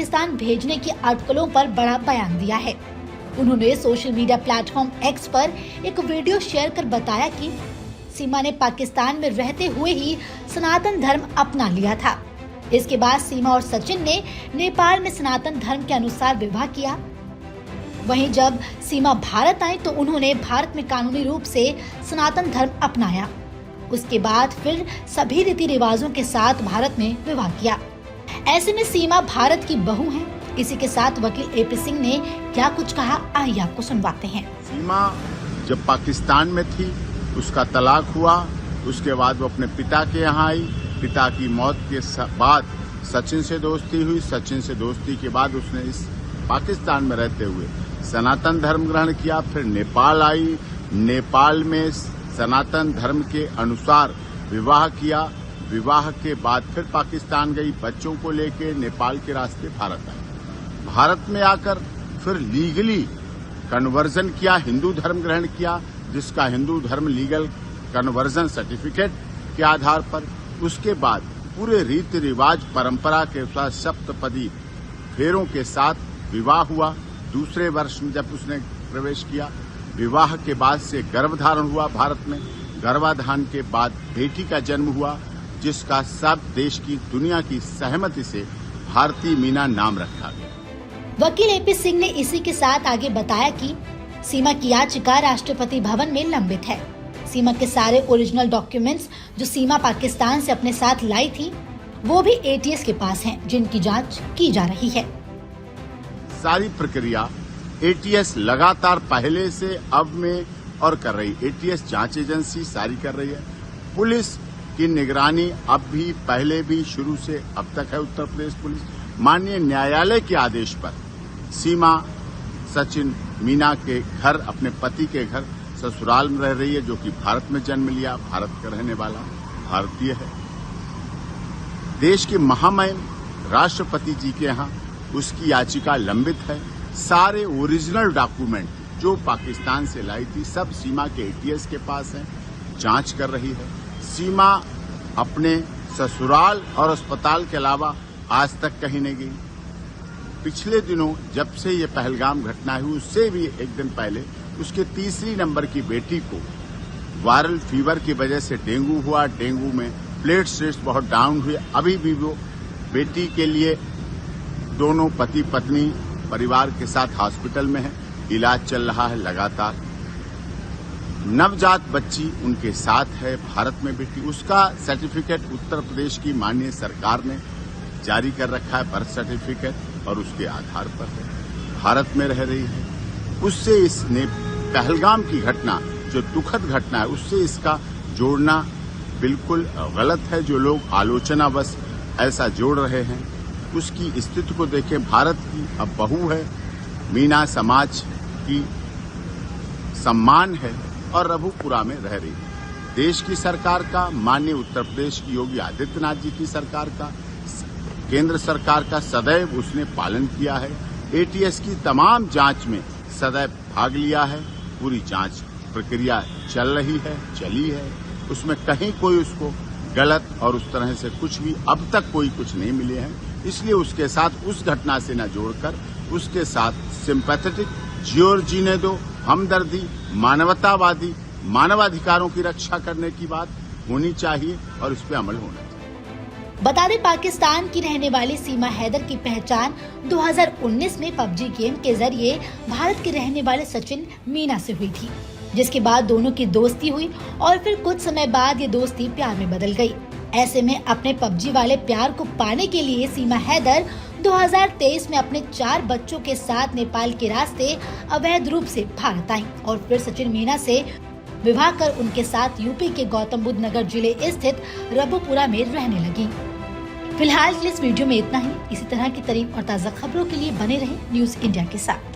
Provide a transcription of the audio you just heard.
पाकिस्तान भेजने की अटकलों पर बड़ा बयान दिया है। उन्होंने सोशल मीडिया प्लेटफॉर्म एक्स पर एक वीडियो शेयर कर बताया कि सीमा ने पाकिस्तान में रहते हुए ही सनातन धर्म अपना लिया था। इसके बाद सीमा और सचिन ने नेपाल में सनातन धर्म के अनुसार विवाह किया। वहीं जब सीमा भारत आई तो उन्होंने भारत में कानूनी रूप से सनातन धर्म अपनाया। उसके बाद फिर सभी रीति रिवाजों के साथ भारत में विवाह किया। ऐसे में सीमा भारत की बहू है। इसी के साथ वकील एपी सिंह ने क्या कुछ कहा, आइए आपको सुनवाते हैं। सीमा जब पाकिस्तान में थी, उसका तलाक हुआ, उसके बाद वो अपने पिता के यहाँ आई। पिता की मौत के बाद सचिन से दोस्ती हुई। सचिन से दोस्ती के बाद उसने इस पाकिस्तान में रहते हुए सनातन धर्म ग्रहण किया। फिर नेपाल आई, नेपाल में सनातन धर्म के अनुसार विवाह किया। विवाह के बाद फिर पाकिस्तान गई, बच्चों को लेके नेपाल के रास्ते भारत आई। भारत में आकर फिर लीगली कन्वर्जन किया, हिंदू धर्म ग्रहण किया, जिसका हिंदू धर्म लीगल कन्वर्जन सर्टिफिकेट के आधार पर। उसके बाद पूरे रीति रिवाज परंपरा के साथ सप्तपदी फेरों के साथ विवाह हुआ। दूसरे वर्ष में जब उसने प्रवेश किया, विवाह के बाद से गर्भधारण हुआ भारत में। गर्भाधान के बाद बेटी का जन्म हुआ, जिसका सब देश की दुनिया की सहमति से भारती मीना नाम रखा गया। वकील एपी सिंह ने इसी के साथ आगे बताया कि सीमा की याचिका राष्ट्रपति भवन में लंबित है। सीमा के सारे ओरिजिनल डॉक्यूमेंट्स जो सीमा पाकिस्तान से अपने साथ लाई थी, वो भी एटीएस के पास हैं, जिनकी जांच की जा रही है। सारी प्रक्रिया एटीएस लगातार पहले से अब में और कर रही। एटीएस जांच एजेंसी सारी कर रही है। पुलिस की निगरानी अब भी पहले भी शुरू से अब तक है। उत्तर प्रदेश पुलिस माननीय न्यायालय के आदेश पर सीमा सचिन मीना के घर, अपने पति के घर ससुराल में रह रही है, जो कि भारत में जन्म लिया, भारत का रहने वाला भारतीय है। देश के महामहिम राष्ट्रपति जी के यहाँ उसकी याचिका लंबित है। सारे ओरिजिनल डॉक्यूमेंट जो पाकिस्तान से लाई थी सब सीमा के एटीएस के पास हैं, जांच कर रही है। सीमा अपने ससुराल और अस्पताल के अलावा आज तक कहीं नहीं गई। पिछले दिनों जब से ये पहलगाम घटना हुई, उससे भी एक दिन पहले उसके तीसरी नंबर की बेटी को वायरल फीवर की वजह से डेंगू हुआ। डेंगू में प्लेटलेट्स बहुत डाउन हुए। अभी भी वो बेटी के लिए दोनों पति पत्नी परिवार के साथ हॉस्पिटल में है, इलाज चल रहा है लगातार। नवजात बच्ची उनके साथ है भारत में बेटी। उसका सर्टिफिकेट उत्तर प्रदेश की माननीय सरकार ने जारी कर रखा है, बर्थ सर्टिफिकेट, और उसके आधार पर है, भारत में रह रही है। उससे इसने पहलगाम की घटना जो दुखद घटना है, उससे इसका जोड़ना बिल्कुल गलत है। जो लोग आलोचनावश ऐसा जोड़ रहे हैं, उसकी स्थिति को देखें। भारत की अब बहू है, मीना समाज की सम्मान है और रघुपुरा में रह रही है। देश की सरकार का, माननीय उत्तर प्रदेश की योगी आदित्यनाथ जी की सरकार का, केंद्र सरकार का सदैव उसने पालन किया है। एटीएस की तमाम जांच में सदैव भाग लिया है। पूरी जांच प्रक्रिया चल रही है, चली है। उसमें कहीं कोई उसको गलत और उस तरह से कुछ भी अब तक कोई कुछ नहीं मिले हैं। इसलिए उसके साथ उस घटना से न जोड़कर उसके साथ सिंपैथेटिक, जियो जीने दो, हमदर्दी, मानवतावादी, मानवाधिकारों की रक्षा करने की बात होनी चाहिए और इस पर अमल होना चाहिए। बता दें, पाकिस्तान की रहने वाली सीमा हैदर की पहचान 2019 में पबजी गेम के जरिए भारत के रहने वाले सचिन मीना से हुई थी, जिसके बाद दोनों की दोस्ती हुई और फिर कुछ समय बाद ये दोस्ती प्यार में बदल गई। ऐसे में अपने पबजी वाले प्यार को पाने के लिए सीमा हैदर 2023 में अपने 4 बच्चों के साथ नेपाल के रास्ते अवैध रूप से भारत आई और फिर सचिन मीना से विवाह कर उनके साथ यूपी के गौतम बुद्ध नगर जिले स्थित रघुपुरा में रहने लगी। फिलहाल के लिए इस वीडियो में इतना ही। इसी तरह की तरीन और ताज़ा खबरों के लिए बने रहें न्यूज इंडिया के साथ।